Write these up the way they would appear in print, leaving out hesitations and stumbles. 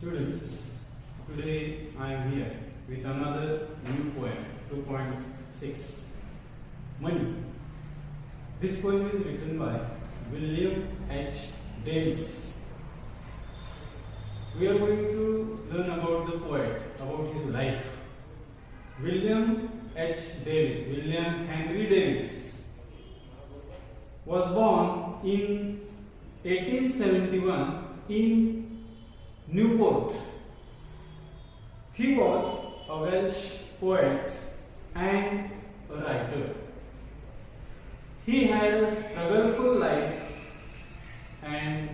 Students, today I am here with another new poem, 2.6, Money. This poem is written by William H. Davis. We are going to learn about the poet, about his life. William H. Davis, William Henry Davis, was born in 1871 in Newport. He was a Welsh poet and a writer. He had a struggleful life and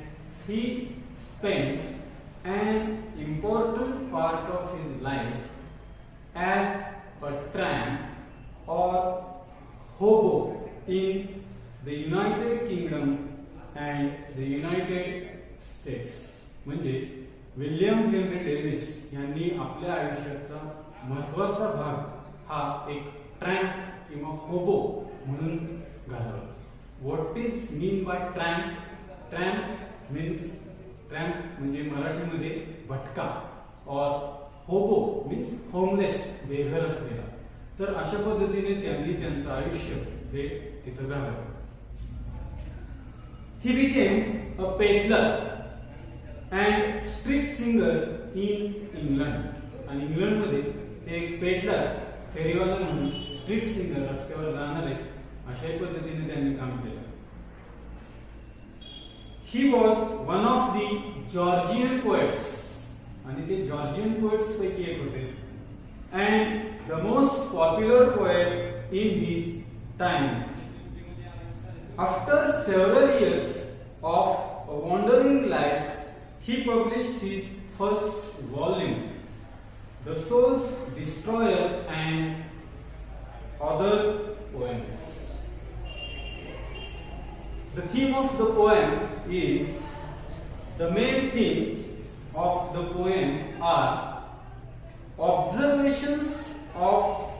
he spent an important part of his life as a tramp or hobo in the United Kingdom and the United States. म्हणजे William Henry Davis यांनी आपल्या आयुष्याचा महत्त्वाचा भाग हा एक tramp किंवा होबो म्हणून घालवला. What is mean by tramp? Tramp means tramp म्हणजे मराठीमध्ये भटका और होबो मीन्स होमलेस, बेघर असलेला. तर अशा पद्धतीने त्यांनी त्यांचं आयुष्य हे तिथं घालवलं. He became a peddler and street singer in England. आणि इंग्लंडमध्ये ते एक पेडलर, फेरीवाला म्हणून स्ट्रीट सिंगर, रस्त्यावर गाणारे अशा पद्धतीने त्यांनी काम केलं. He was one of the Georgian poets, आणि ते जॉर्जियन पोएट्स पैकी एक होते, and the most popular poet in his time. After several years of a wandering life, he published his first volume, The Soul's Destroyer and Other Poems. The theme of the poem is, the main themes of the poem are observations of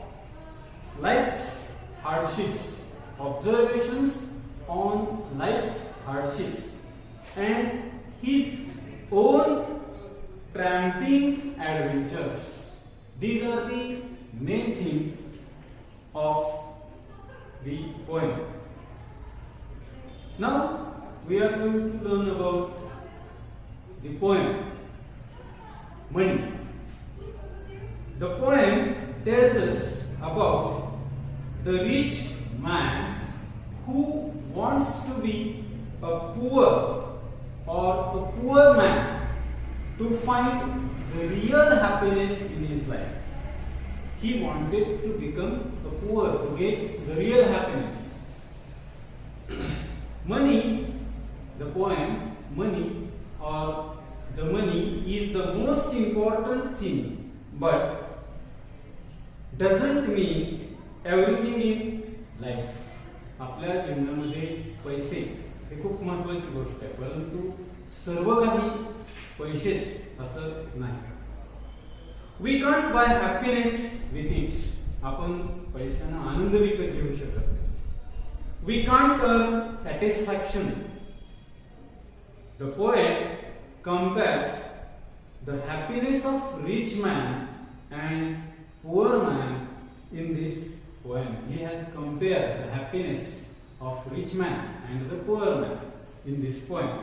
life's hardships, observations on life's hardships, and his own tramping adventures. These are the main themes of the poem. Now we are going to learn about the poem Money. The poem tells us about the rich man who wants to be a poor or a poor man to find the real happiness in his life. He wanted to become a poor to get the real happiness. Money, the poem Money or the money is the most important thing, but doesn't mean everything in life. आपल्या जीवनामध्ये पैसे हे खूप महत्त्वाची गोष्ट आहे, परंतु सर्व काही पैसेच असं नाही. We can't buy happiness with it. आपण पैशाने आनंद विकत घेऊ शकत नाही. We can't earn satisfaction. The poet compares the happiness of rich man and poor man in this poem. He has compared the happiness of rich man and the poor man in this poem.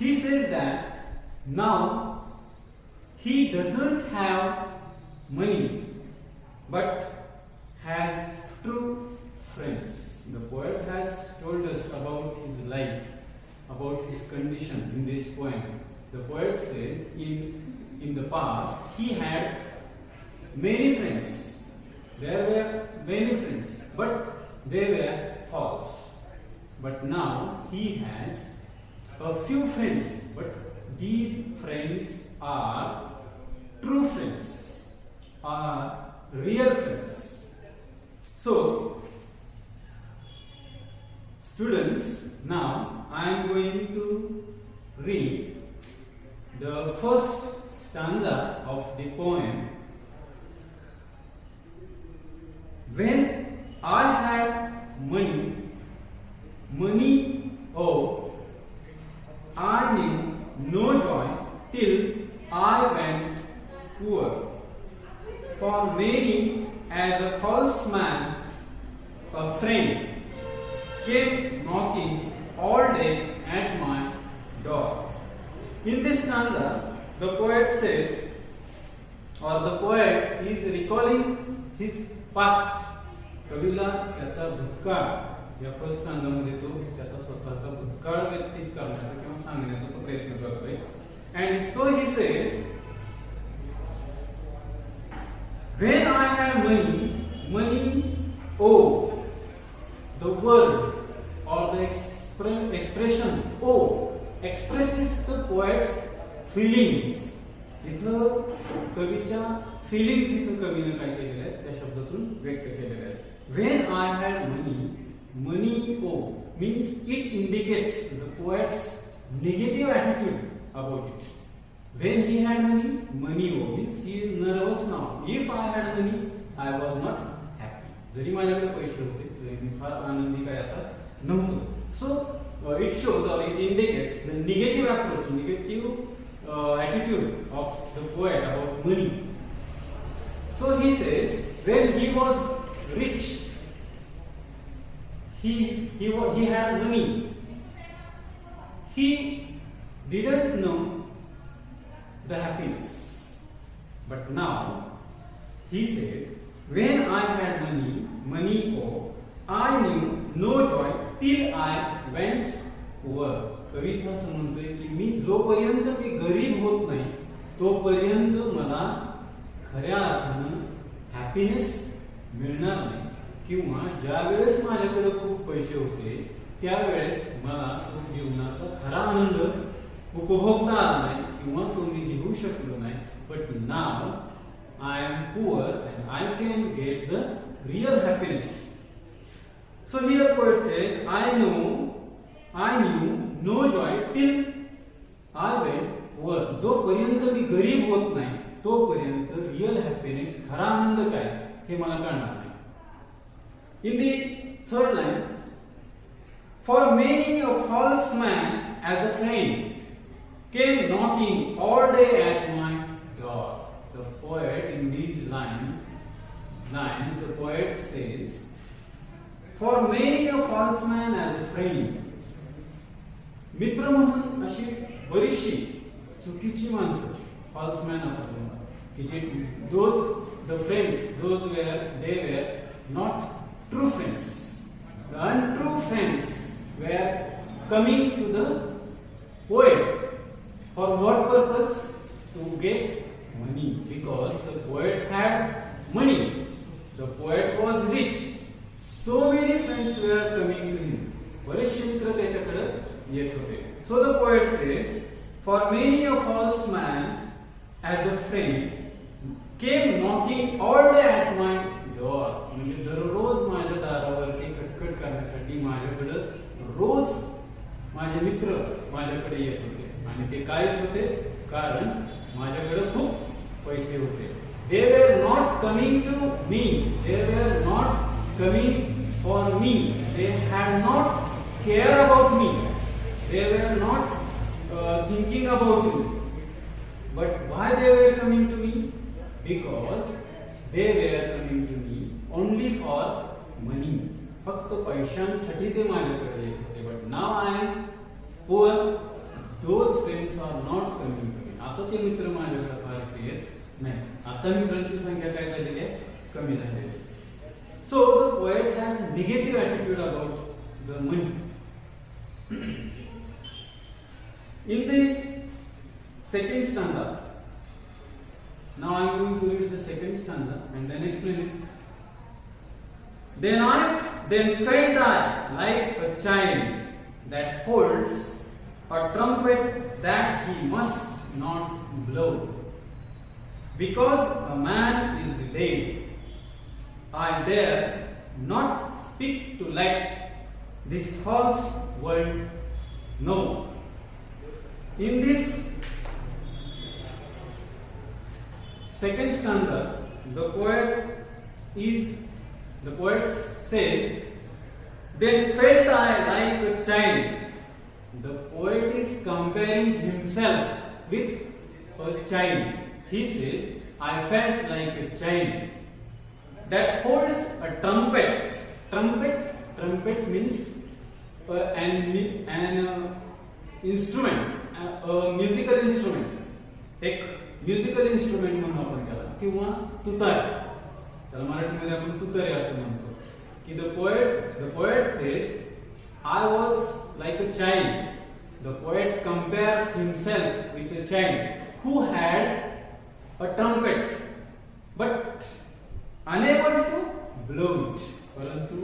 He says that now he doesn't have money but has true friends. The poet has told us about his life, about his condition in this poem. The poet says in the past he had many friends. There were many friends, but they were false. But now he has a few friends, but these friends are true friends, are real friends. So, students, now I am going to read the first stanza of the poem. When I had money, oh, I knew no joy till I went poor. For many, as a false man, a friend, came knocking all day at my door. In this stanza, the poet says, or the poet is recalling his past. कवीला त्याचा भूतकाळ या first स्टांजामध्ये तो त्याचा स्वतःचा भूतकाळ व्यतीत करण्याचा किंवा सांगण्याचा तो प्रयत्न करतोय. And so he says, when I had money, oh, the word or the expression oh expresses the poet's feelings. इथं कवीच्या फिलिंग्स इथं कवीने काय केलेलं आहे त्या शब्दातून व्यक्त केलेलं आहे. When I had money oh means it indicates the poet's negative attitude about it. When he had money oh means he is nervous now. If I had money, I was not happy. जरी माझ्याकडे पैसे होते तरी मी फार आनंदी काय असा नव्हतो. So it shows or it indicates the negative approach, negative attitude of the poet about money. So he says, when he was rich, he had money. He didn't know the happiness. But now he says, when I had money oh, I knew no joy till I went poor. कविता असं म्हणतोय की मी जोपर्यंत मी गरीब होत नाही तोपर्यंत मला खऱ्या अर्थानं हॅपीनेस मिळणार नाही, किंवा ज्या वेळेस माझ्याकडे खूप पैसे होते त्यावेळेस मला तो जीवनाचा खरा आनंद उपभोगता आला नाही किंवा तो मी घेऊ शकलो नाही. But now I am poor and I can get the real happiness. So here poet says, I knew no joy till I went poor. जोपर्यंत मी गरीब होत नाही तोपर्यंत रिअल हॅपीनेस खरा आनंद काय हे मला कळणार नाही. In the third line, for many a false man as a friend came knocking all day at my door. The poet in these lines, the poet says, for many a false man as a friend. मित्र म्हणून अशी बरीचशी चुकीची माणसं false man आपण की जे the friends they were not true friends. The untrue friends were coming to the poet for what purpose? To get money, because the poet had money. The poet was rich. So many friends were coming to him. बरेचसे मित्र त्याच्याकडे येत होते. So the poet says, for many a false man as a friend came knocking all day at my door. म्हणजे दररोज माझ्या दारावरती खटखट करण्यासाठी माझ्याकडे रोज माझे मित्र माझ्याकडे येत होते. आणि ते काय येत होते? कारण माझ्याकडे खूप पैसे होते. They were not coming to me. They were not coming for me. They had not care about me. They were not thinking about me. But why they were coming to me? Because they were coming to me only for money. फक्त पैशांसाठी ते माझ्याकडे येत होते. But now I am poor. Those friends are not coming to me. आता ते मित्र माझ्याकडे फारसे येत नाही. आता मित्रांची संख्या काय झालेली आहे? कमी झालेली आहे. So the poet has negative attitude about the money. In the second stanza, now I am going to read the second stanza and then explain it. Then felt I like a child that holds a trumpet that he must not blow. Because a man is dead, I dare not speak to let this false world know. In this second stanza, the poet says, then felt I like a child. The poet is comparing himself with a child. He says, I felt like a child that holds a trumpet. Trumpet means an instrument, a musical instrument. एक musical instrument म्हणून आपण त्याला, किंवा तुतारी, त्याला मराठीमध्ये आपण तुतारी असं म्हणतो. की the poet says, I was like a child. The poet compares himself with a child who had a trumpet but unable to blow it. परंतु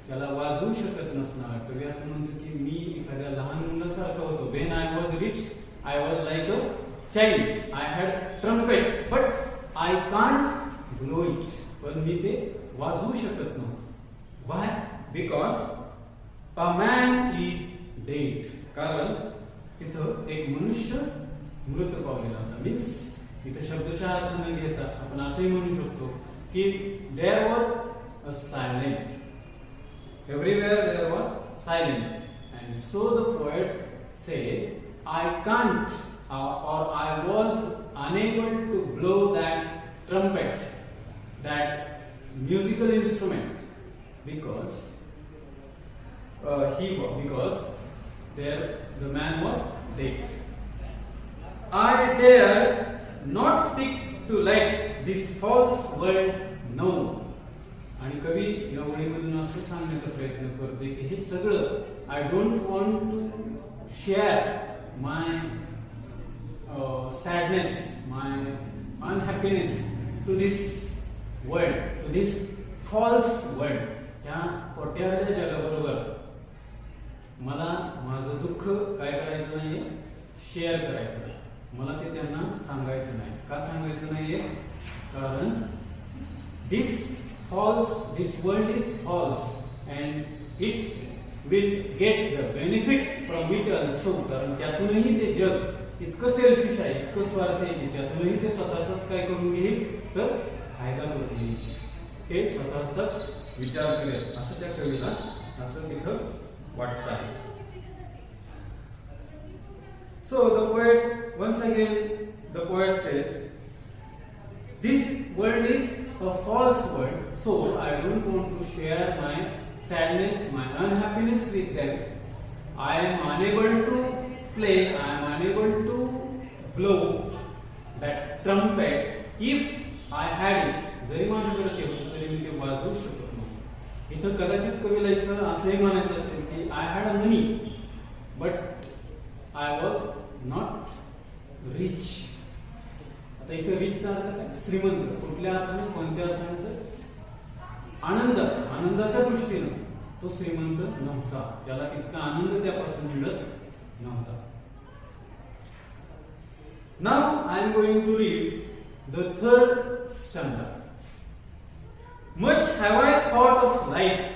त्याला वाजवू शकत नसणार. कवी असं म्हणतो की मी एखाद्या लहान मुलासारखं होतो. When I was rich, I was like a child. I had trumpet but I can't blow it. पण मी ते वाजवू शकत नव्हतो. Why? Because a man is dead. कारण तिथं एक मनुष्य मृत पावलेला होता. मीन्स इथं शब्दशः अर्थ न घेता आपण असंही म्हणू शकतो की there was a silent. Everywhere there was silent. And so the poet says, I can't or I was unable to blow that trumpet, that musical instrument, because the man was dead. I dare not speak to let this false world know. आणि कवी या ओळीमधून असं सांगण्याचा प्रयत्न करते की हे सगळं I don't want to share my sadness, my unhappiness to this world, to this false world. या खोट्याच्या जगाबरोबर मला माझं दुःख काय करायचं नाहीये, शेअर करायचं नाही. मला ते त्यांना सांगायचं नाही. का सांगायचं नाहीये? कारण this world is false and it will get the benefit from it also. कारण त्यातूनही ते जग इतकं सेल्फिश आहे, इतकं स्वार्थ आहे की त्यातूनही ते स्वतःचाच काय करून घेईल, तर फायदा करून घेईल. हे स्वतःचाच विचार करेल असं त्या कवीला असं तिथं वाटत आहे. So the poet, once again the poet says, this world is a false world, so I don't want to share my sadness, my unhappiness with them. I am unable to play, I am unable to blow that trumpet. If I had it, जरी माझ्याकडे ते होतं तरी मी ते वाजवू शकत नव्हतो. इथं कदाचित कवीला इथं असंही म्हणायचं असेल की I had a money but I was not rich. आता इथं रिचचा अर्थ काय? श्रीमंत. कुठल्या अर्थाने, कोणत्या अर्थाने? आनंदाच्या दृष्टीनं तो श्रीमंत नव्हता. त्याला तितका आनंद त्यापासून मिळत नव्हता. Now I am going to read the third stanza. Much have I thought of life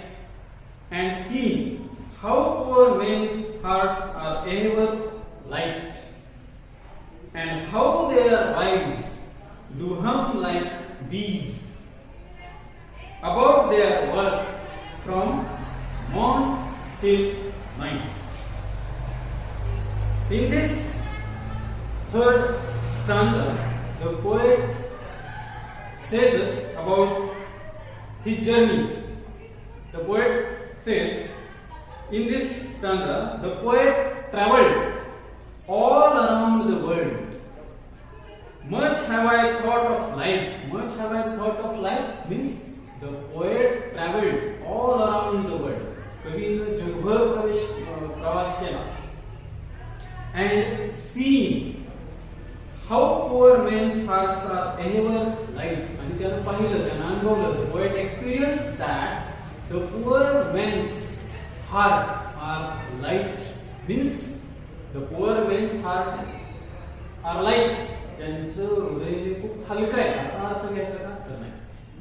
and seen how poor men's hearts are ever light, and how their wives do hum like bees about their work from morn till night. In this third stanza, the poet says us about his journey. The poet says, in this stanza, the poet traveled all around the world. Much have I thought of life. Much have I thought of life means the poet traveled all around the world. कवीने जगभर प्रवास केला. And seen how poor men's hearts are ever light. आणि त्यानं पाहिलं, त्यानं अनुभवलं. The poet experienced that the poor men's heart are light. Means the poor men's heart are light. त्यांचं हृदय खूप हलकं आहे असा अर्थ घ्यायचा का? तर नाही.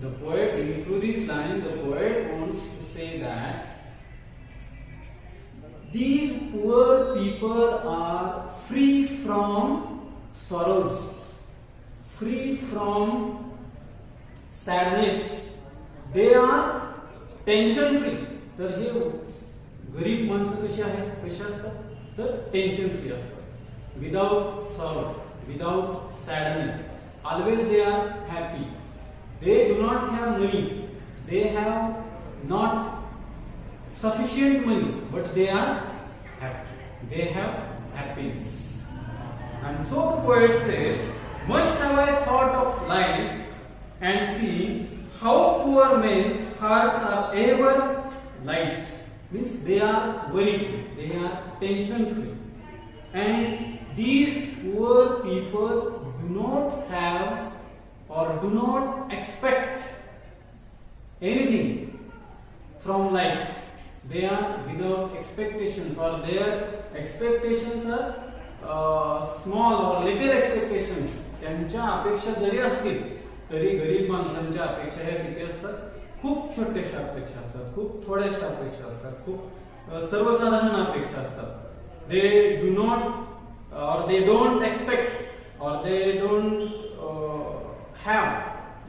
The poet, through this line, the poet wants to say that these poor people are free from sorrows, free from sadness. They are tension free. तर हे गरीब माणसं कशी आहेत, कशी असतात? तर टेन्शन फ्री असतात. Without sorrow, without sadness. Always they are happy. They do not have money. They have not sufficient money, but they are happy. They have happiness. And so the poet says, much have I thought of life and seen how poor men's hearts are ever light. Means they are worry free, they are tension free. And these poor people do not have or do not expect anything from life. They are without expectations, or their expectations are small or little expectations. त्यांच्या अपेक्षा जरी असतील तरी गरीब माणसांच्या अपेक्षा ह्या किती असतात? खूप छोट्याशा अपेक्षा असतात, खूप थोड्याशा अपेक्षा असतात, खूप सर्वसाधारण अपेक्षा असतात. दे डू नॉट और दे डोंट एक्सपेक्ट और they don't have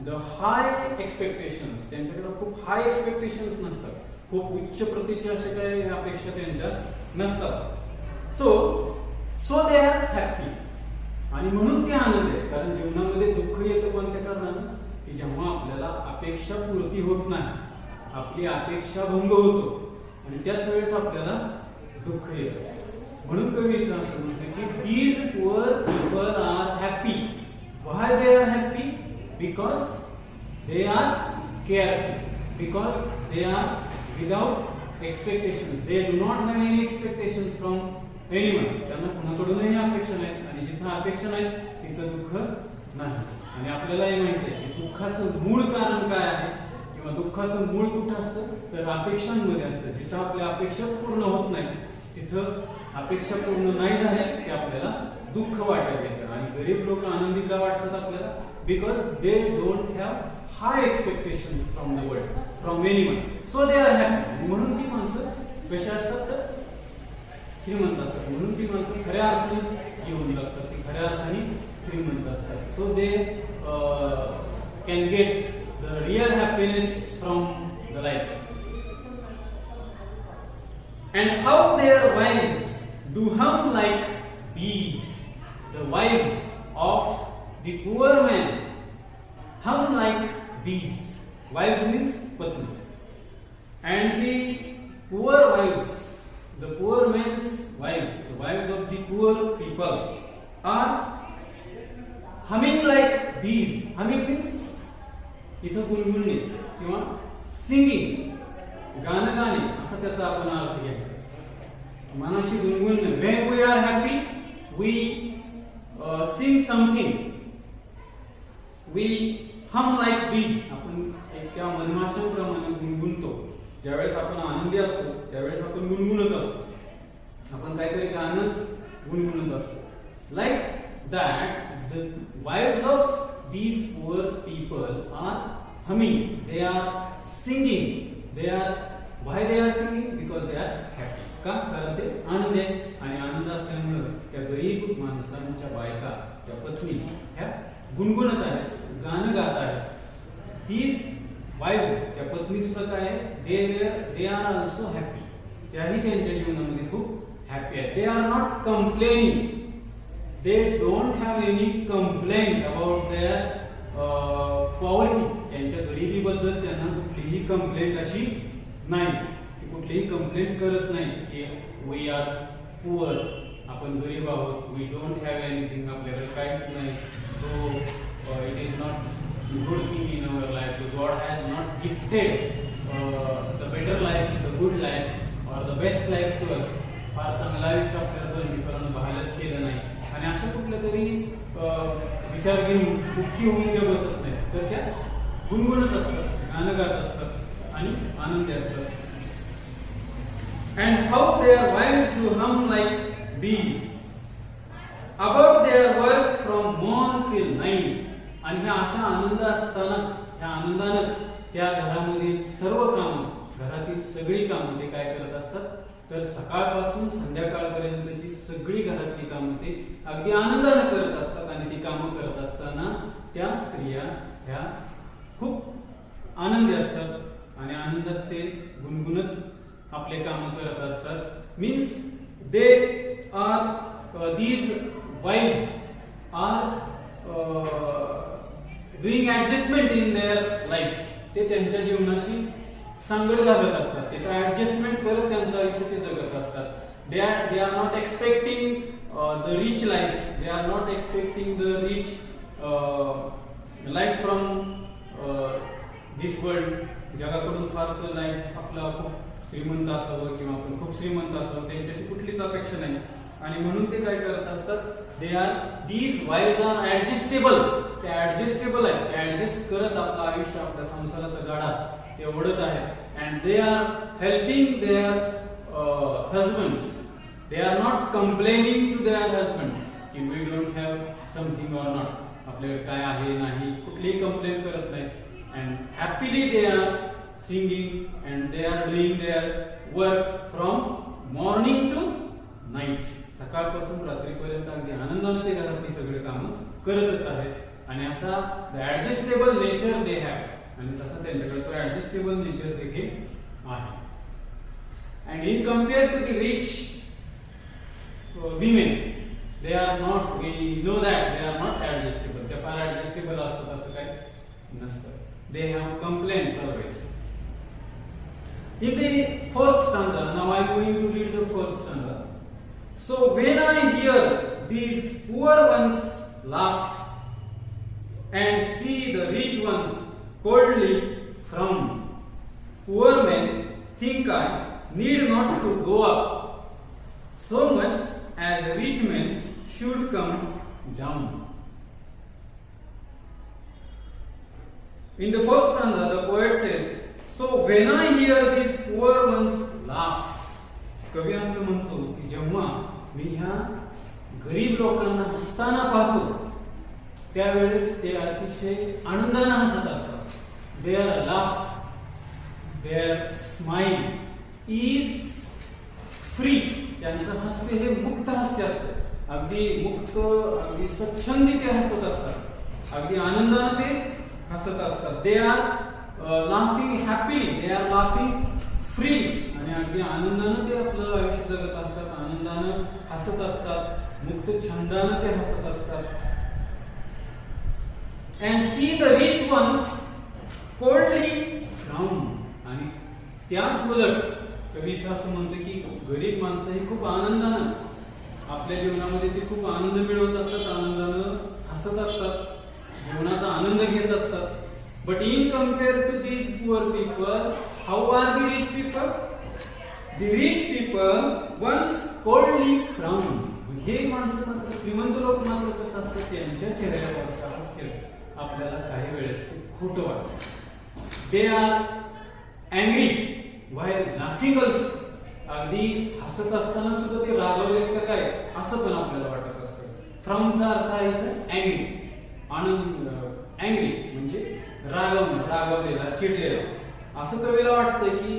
the high expectations. त्यांच्याकडे खूप हाय एक्सपेक्टेशन्स नसतात, खूप उच्च प्रतीच्या अशा काही अपेक्षा त्यांच्या नसतात. So they are happy. आणि म्हणून ते आनंद आहे. कारण जीवनामध्ये दुःख येतं कोणत्या कारणानं? की जेव्हा आपल्याला अपेक्षा पूर्ती होत नाही, आपली अपेक्षा भंग होतो आणि त्याच वेळेस आपल्याला दुःख येतं. म्हणून कवी इथं असं म्हणतो की these poor people are happy. Why they are happy? Because they are careful, because they are without expectations. They do not have any expectations from anyone. त्यांना कुणाकडूनही अपेक्षा नाही, आणि जिथं अपेक्षा नाही तिथं दुःख नाही. आणि आपल्यालाही माहिती आहे की दुःखाचं मूळ कारण काय आहे, किंवा दुःखाचं मूळ कुठं असतं? तर अपेक्षांमध्ये असतं. जिथं आपल्या अपेक्षाच पूर्ण होत नाही तिथं अपेक्षा पूर्ण नाही झाल्या की आपल्याला दुःख वाटायला येतं. आणि गरीब लोक आनंदी का वाटतात आपल्याला? Because they don't have high expectations from the world, from anyone. So they are happy. म्हणून ती माणसं कशी असतात? तर श्रीमंत असतात. म्हणून ती माणसं खऱ्या अर्थाने जीवन जगतात, ती खऱ्या अर्थाने श्रीमंत असतात. So they can get the real happiness from the life. And how their wives do hum like bees. The wives of the poor man hum like bees. Wives means patni. And the poor wives, the poor man's wives, the wives of the poor people are humming like bees. Humming means इथं गुणगुणणे किंवा singing, गाणं गाणे असा त्याचा आपण अर्थ घ्यायचा. मनाशी गुणगुणणे. When we are happy, we sing something. We hum like bees. आपण त्या मधमाशांप्रमाणे गुणगुणतो. ज्यावेळेस आपण आनंदी असतो त्यावेळेस आपण गुणगुणत असतो, आपण काहीतरी गाणं गुणगुणत असतो. Like that, the wives of these poor people are humming. They are singing. They are, why they are singing? Because they are happy. का? कारण ते आनंद आहे. आणि आनंद असल्यामुळे त्या गरीब माणसांच्या बायका, त्या पत्नी ह्या गुणगुणत आहेत, गाणं गात आहेत. These wives, त्या पत्नी सुद्धा काय आहे? they are also happy. त्याही त्यांच्या जीवनामध्ये खूप हॅपी आहेत. They are not complaining. They don't have any complaint about their poverty. त्यांच्या गरिबीबद्दल त्यांना कुठलीही कंप्लेंट अशी नाही. ती कुठलीही कंप्लेंट करत नाही की वी आर पुअर, आपण गरीब आहोत, वी डोंट हॅव एनिथिंग, आपल्याकडे काहीच नाही. So it is not good thing in our life. God has not gifted the better life, the good life or the best life to us. फार चांगलं आयुष्य आपल्याला परमेश्वरानं बहालच केलं नाही. आणि अशा कुठल्या तरी विचार घेऊन दुःखी होऊन त्या बसत नाही, तर त्या गुणगुणत असतात, गाणं गात असतात आणि आनंदी असतात. And how their wives do hum like bees about their work from morn till night. आणि ह्या अशा आनंद असतानाच, ह्या आनंदानच त्या घरामधील सर्व कामं, घरातील सगळी कामं ते काय करत असतात? तर सकाळपासून संध्याकाळपर्यंतची सगळी घरातली कामं ते अगदी आनंदाने करत असतात. आणि ती कामं करत असताना त्या स्त्रिया ह्या खूप आनंदी असतात आणि आनंदात ते गुणगुणत आपले कामं करत असतात. Means they are these wives are doing adjustment in their life. ते त्यांच्या जीवनाशी सांगड घालत असतात, ते ऍडजस्टमेंट करत त्यांचं आयुष्य ते जगत असतात. They are not expecting the rich life. They are not expecting the rich life from this world. जगाकडून फारसं लाईफ आपला खूप श्रीमंत असावं किंवा आपण खूप श्रीमंत असावं त्यांच्याशी कुठलीच अपेक्षा नाही. आणि म्हणून ते काय करत असतात, they are these wives are adjustable. ते ऍडजस्टेबल आहेत, ते ऍडजस्ट करत आपलं आयुष्य आपल्या संसाराचा गाडा ते ओढत आहेत. And they are helping their husbands. They are not complaining to their husbands कि we don't have something or not. आपल्याकडे काय आहे नाही कुठलीही कंप्लेन करत नाही. And happily they are singing and they are doing their work from morning to night. सकाळपासून रात्रीपर्यंत अगदी आनंदाने ते घरातली सगळे कामं करतच आहेत. आणि असा ऍडजस्टेबल नेचर दे हॅव. आणि तसा त्यांच्याकडे तो ऍडजस्टेबल नेचर देखील आहे. And in compared to the rich women, they are not. We know that they are not adjustable. They are adjustable असतात असं काय नसतं. They have complaints always. In the fourth stanza, now I am going to read the fourth stanza. So when I hear these poor ones laugh and see the rich ones coldly frown, poor men think I need not to go up so much as rich men should come down. In the first stanza, the poet says, so when I hear these poor ones laugh, कवी असं म्हणतो की जेव्हा मी ह्या गरीब लोकांना हसताना पाहतो त्यावेळेस ते अतिशय आनंदाने हसत असतात. Their laugh, their smile is free. त्यांचं हास्य हे मुक्त हास्य असतं, अगदी मुक्त, अगदी स्वच्छंदी ते हसत असतात, अगदी आनंदाने ते हसत असतात. They R laughing happily, they are laughing free. आणि अगदी आनंदाने ते आपलं आयुष्य जगत असतात, आनंदानं हसत असतात, मुक्त छंदानं ते हसत असतात. And see the rich ones coldly frown. आणि त्याच उलट कवी इथं असं म्हणतं की गरीब माणसं ही खूप आनंदानं आपल्या जीवनामध्ये ते खूप आनंद मिळवत असतात, आनंदानं हसत असतात, जीवनाचा आनंद घेत असतात. But in compare to these poor people, how are the rich people? The rich people ones coldly frown. हे माणसं मात्र, श्रीमंत लोक मात्र कसं असतं, त्यांच्या चेहऱ्यावरचं हास्य आपल्याला काही वेळेस खोटं वाटतं. They are angry while laughing also. अगदी हसत असताना सुद्धा ते रागवलेत का काय असं पण आपल्याला वाटत असतं. फ्रॉमचा अर्थ आहे इथं अँग्री. आनंद, अँग्री म्हणजे रागवणं, रागवलेला, चिडलेला. असं कवीला वाटतंय की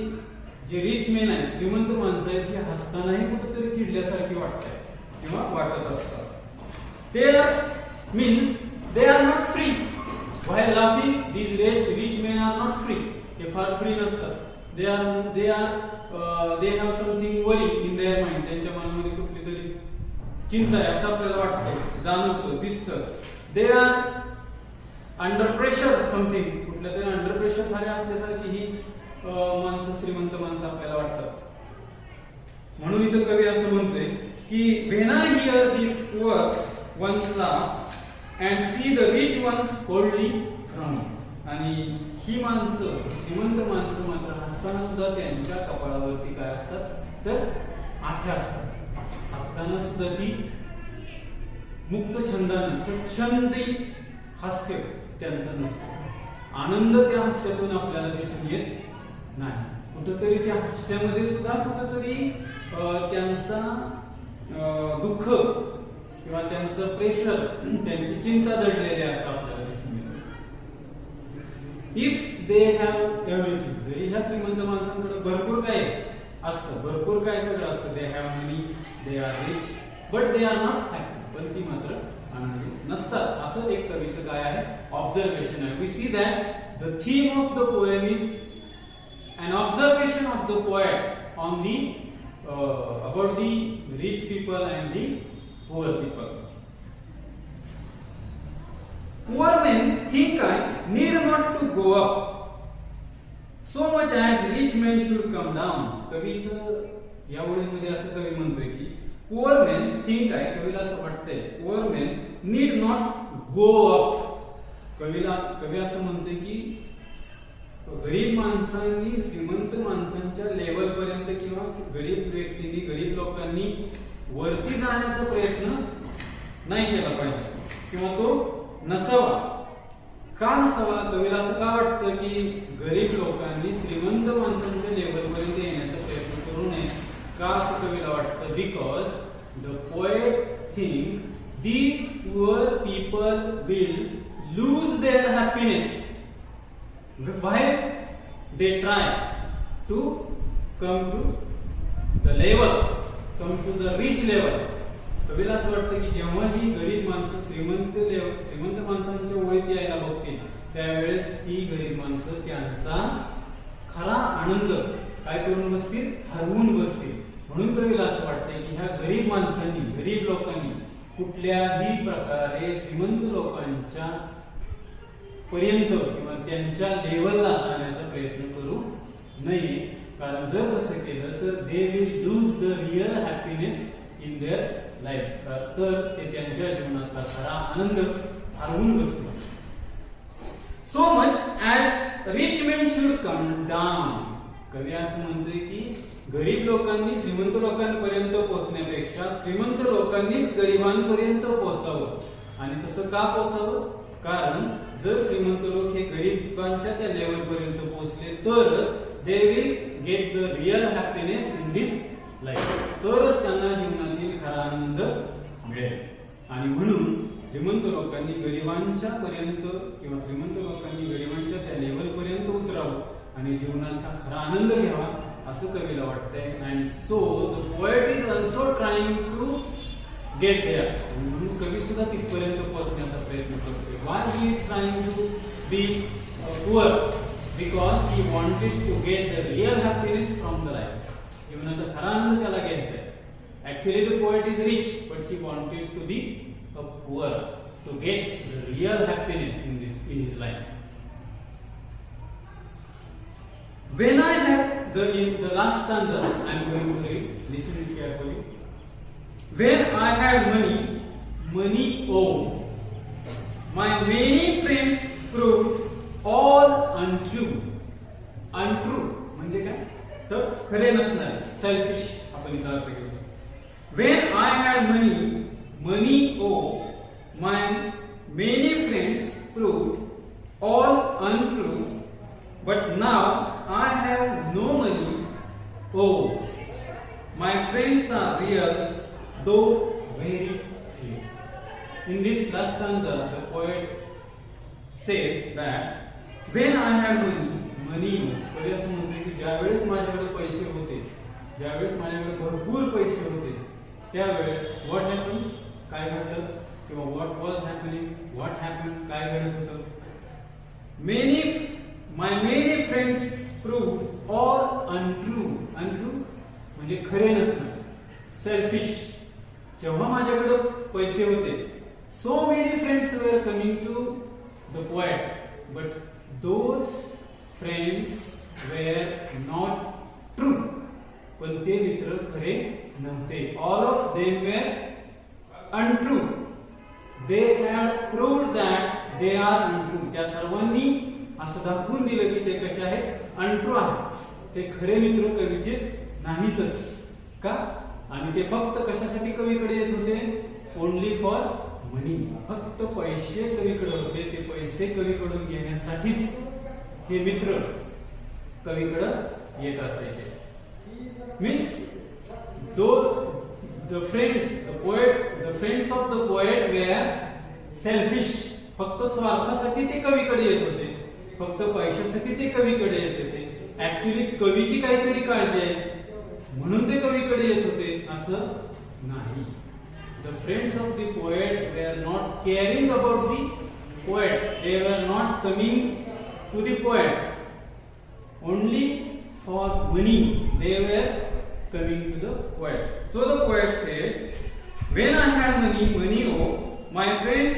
जे रिच मेन आहेत, श्रीमंत माणसं आहेत, हे हसतानाही कुठेतरी चिडल्यासारखी वाटतंय किंवा वाटत असतात. ते means they R not free. While laughing these rich men are not free. ते फार फ्री नसतात. they have something worry in their mind. त्यांच्या मनामध्ये कुठली तरी चिंता आहे असं आपल्याला वाटतं, जाणवतं, दिसतं. They are under pressure something. कुठल्या तरी अंडर प्रेशर खाली असल्यासारखी ही माणसं, श्रीमंत माणसं आपल्याला वाटतात. म्हणून इथं कवी असं म्हणतोय की when I hear these poor ones laugh and see the rich ones coldly frown. आणि ही माणसं, श्रीमंत माणसं मात्र हसताना सुद्धा त्यांच्या कपाळावरती काय असतात तर आठ्या असतात. हसताना सुद्धा ती मुक्त छंदानं, स्वच्छंदी हास्य त्यांचं नसतं. आनंद त्या हास्यातून आपल्याला दिसून येत नाही. कुठंतरी त्या हास्यामध्ये सुद्धा कुठंतरी त्यांचा दुःख किंवा त्यांचं प्रेशर, त्यांची चिंता दडलेली असं आपल्याला दिसून येतं. इफ दे हॅव एव्हरीथिंग, जरी ह्या श्रीमंत माणसांकडे भरपूर काय असतं, भरपूर काय सगळं असतं, they have money, they are rich, but they are not happy. पण ती मात्र आनंदी नसतात. असं एक कवीचं काय आहे, ऑब्झर्वेशन आहे. We see that the theme of the poem is an observation of the poet on the about the rich people and the poor people. poor men think I need not to go up so much as rich men should come down. कवी या ओळीमध्ये असं कवी म्हणतोय की poor men think I, कवीला असं वाटतंय poor men need not go up. कवी असं म्हणतोय की गरीब माणसांनी श्रीमंत माणसांच्या लेवल पर्यंत किंवा गरीब व्यक्तींनी गरीब लोकांनी वरती जाण्याचा प्रयत्न नाही केला पाहिजे किंवा तो नसावा. का नसावा? कवीला असं का वाटतं की गरीब लोकांनी श्रीमंत माणसांच्या लेवल पर्यंत येण्याचा प्रयत्न करू नये? का असं कवीला वाटतं? Because the poet think these poor people will lose their happiness while they try to come to the level, come to the rich level. कवीला असं वाटतं की जेव्हा ही गरीब माणसं श्रीमंत माणसांच्या ओळीत यायला बघतील त्यावेळेस ही गरीब माणसं त्यांचा खरा आनंद काय करून बसतील? हरवून बसतील. म्हणून कवीला असं वाटतंय की ह्या गरीब माणसांनी गरीब लोकांनी कुठल्याही प्रकारे श्रीमंत लोकांच्या पर्यंत किंवा त्यांच्या लेवलला जाण्याचा प्रयत्न करू नये. कारण जर तसं केलं तर they will lose the real happiness in their life. तर ते त्यांच्या जीवनातला खरा आनंद हरवून बसतो. So much as rich main should come down. कवी असं म्हणतोय की गरीब लोकांनी श्रीमंत लोकांपर्यंत पोहोचण्यापेक्षा श्रीमंत लोकांनीच गरिबांपर्यंत पोहोचावं. आणि तसं का पोहोचावं? कारण जर श्रीमंत लोक हे गरिबांच्या त्या लेवल पर्यंत पोहोचले तरच they will get the real happiness in this life. तरच त्यांना जीवनातील खरा आनंद मिळेल. आणि म्हणून श्रीमंत लोकांनी गरिबांच्या पर्यंत किंवा श्रीमंत लोकांनी गरिबांच्या त्या लेवल पर्यंत उतरावं आणि जीवनाचा खरा आनंद घ्यावा असं कवीला वाटतंय. And so the poet is also trying to get there. म्हणून कवी सुद्धा तिथपर्यंत पोहोचण्याचा प्रयत्न करतोय. Why he is trying to be poor? Because he wanted to get the real happiness from the life. जीवनाचा खरा आनंद त्याला घ्यायचा आहे. Actually the poet is rich, but he wanted to be a poor to get the real happiness in his life. When I had in the last stanza, I am going to read. Listen it carefully. When I had money, oh, my many friends proved all untrue. Untrue म्हणजे काय? तर खरे नसणारे, selfish आपण इथं अर्थ घेऊ शकतो. When I had money, oh, my many friends proved all untrue. But now I have no money, oh, my friends are real, though very few. In this last stanza, the poet says that when I had money, कवी असं म्हणते की ज्यावेळेस माझ्याकडे पैसे होते, ज्यावेळेस माझ्याकडे भरपूर पैसे होते, त्यावेळेस what happens? काय घडलं? किंवा what was happening? What happened? काय घडत होतं? My many friends proved all untrue. Untrue म्हणजे खरे नसणं, सेल्फिश. जेव्हा माझ्याकडे पैसे होते, so many friends were coming to the poet, but those friends were not true. पण ते मित्र खरे नव्हते. All of them were untrue. They had proved that they are untrue. त्या सर्वांनी असं दाखवून दिलं की ते कसे आहेत? अनट्रू आहेत. ते खरे मित्र कवीचे नाहीतच. का? आणि ते फक्त कशासाठी कवीकडे येत होते? ओनली फॉर मनी. फक्त पैसे कवीकडे होते. ते पैसे कवीकडून घेण्यासाठीच हे मित्र कवीकडे येत असायचे. Means the friends of the poet were selfish. फक्त स्वार्थासाठी ते कवीकडे येत होते, फक्त पैशासाठी ते कवीकडे येत होते. ऍक्च्युली कवीची काहीतरी काळजी आहे म्हणून ते कवीकडे येत होते असं नाही. The friends of the poet were not caring about the poet. They were not coming to the poet only for money. They were coming to the poet. So the poet says, when I had money, oh, my friends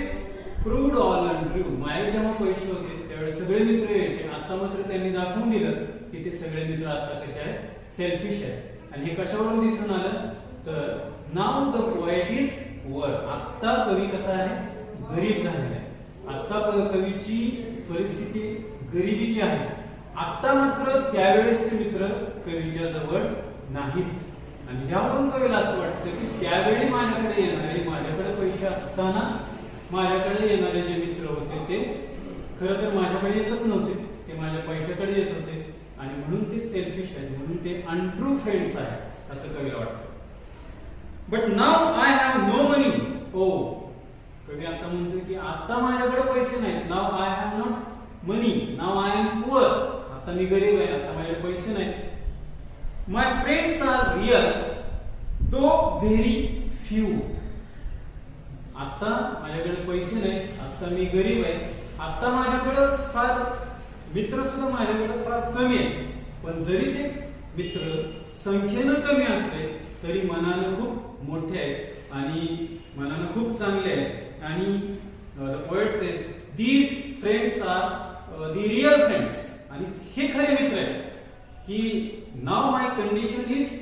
proved all untrue. माझ्याकडे जेव्हा पैसे होते त्यावेळेस सगळे मित्र यायचे. आता मात्र त्यांनी दाखवून दिलं की ते सगळे मित्र आता कसे आहेत, सेल्फिश आहेत. आणि हे कशावरून दिसून आलं तर नाव द पोएट इज पुअर. आता कवी कसा आहे, गरीब झालेला आहे. आता कवीची परिस्थिती गरिबीची आहे. आता मात्र त्यावेळेसचे मित्र कवीच्या जवळ नाहीत. आणि यावरून कवीला असं वाटतं की त्यावेळी माझ्याकडे येणारे, माझ्याकडे पैसे असताना माझ्याकडे येणारे जे मित्र होते ते खरं तर माझ्याकडे येतच नव्हते, ते माझ्या पैशाकडे येत होते. आणि म्हणून ते सेल्फिश आहेत, म्हणून ते अनट्रू फ्रेंड्स आहेत असं कवीला वाटतं. But now I have no money. ओ, कवी आता म्हणतो की आता माझ्याकडे पैसे नाहीत. Now I have not money, now I am poor. आता मी गरीब आहे, आता माझे पैसे नाहीत. My friends are real though very few. आता माझ्याकडे पैसे नाहीत, आता मी गरीब आहे, आता माझ्याकडे फार मित्र सुद्धा माझ्याकडे फार कमी आहे. पण जरी ते मित्र संख्येनं कमी असले तरी मनानं खूप मोठे आहेत आणि मनानं खूप चांगले आहेत. आणि the poet says these friends are the real friends. आणि हे खरे मित्र आहेत की now my condition is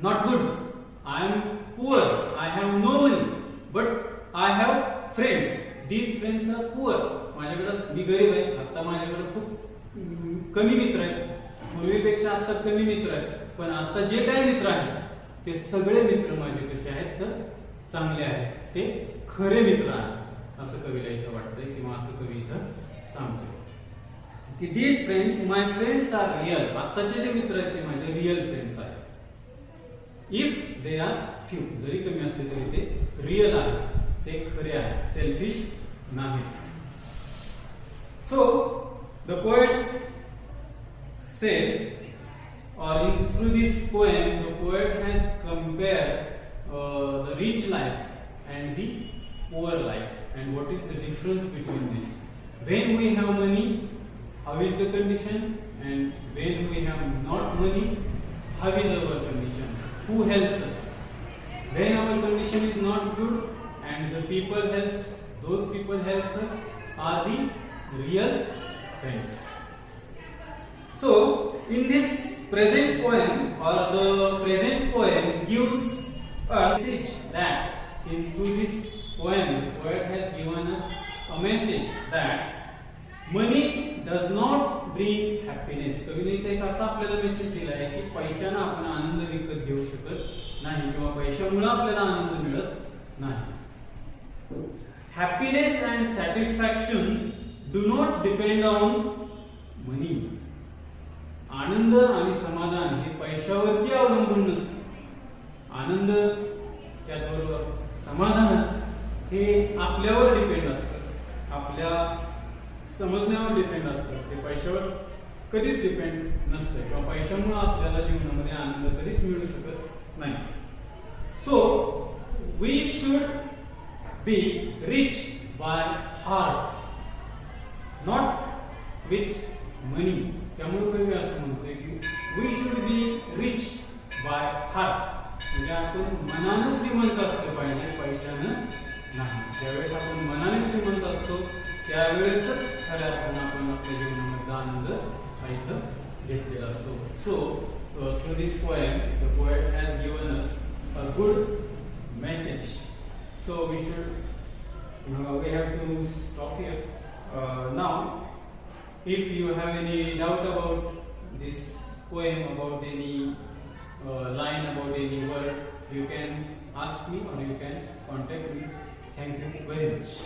not good, I am poor, I have no money, but I have friends. These friends are poor. माझ्याकडे मी गरीब आहे, आता माझ्याकडे खूप कमी मित्र आहेत, पूर्वीपेक्षा आता कमी मित्र आहेत. पण आता जे काही मित्र आहेत ते सगळे मित्र माझे कसे आहेत तर चांगले आहेत, ते खरे मित्र आहेत असं कवीला इथं वाटतंय किंवा असं कवी इथं सांगतोय की these friends my friends are real. आताचे जे मित्र आहेत ते माझे रिअल फ्रेंड्स आहेत. इफ दे आर फ्यू, जरी कमी असले तरी ते रिअल आहेत, ते खरे आहेत, सेल्फिश नाहीत. So the poet says, or through this poem, the poet has compared the rich life and the poor life, and what is the difference between this. When we have money, how is the condition, and when we have not money, how is our condition? Who helps us? When our condition is not good and the people helps, those people helps us are the real friends. So, in this present poem, or the present poem gives a message that through this poem, the poet has given us a message that money does not bring happiness. कवीने इथे एक असा आपल्याला message दिला आहे की पैशाने आपण आनंद विकत घेऊ शकत नाही किंवा पैशामुळे आपल्याला आनंद मिळत नाही. Happiness and satisfaction do not depend on money. आनंद आणि समाधान हे पैशावरती अवलंबून नसते. आनंद त्याचबरोबर समाधान हे आपल्यावर डिपेंड असतं, आपल्या समजण्यावर डिपेंड असतं. ते पैशावर कधीच डिपेंड नसतं किंवा पैशामुळे आपल्याला जीवनामध्ये आनंद कधीच मिळू शकत नाही. So we should be rich by heart, not with money. त्यामुळे कवी असं म्हणतोय की we should be rich by heart, म्हणजे आपण मनानं श्रीमंत असलं पाहिजे, पैशानं नाही. ज्यावेळेस आपण मनाने श्रीमंत असतो त्यावेळेसच खऱ्या अर्थानं आपण आपल्या जीवनामध्ये आनंद इथं घेतलेला असतो. So through this poem the poet has given us a good message. So we should we have to stop here now. If you have any doubt about this poem, about any line, about any word, you can ask me or you can contact me. Thank you very much.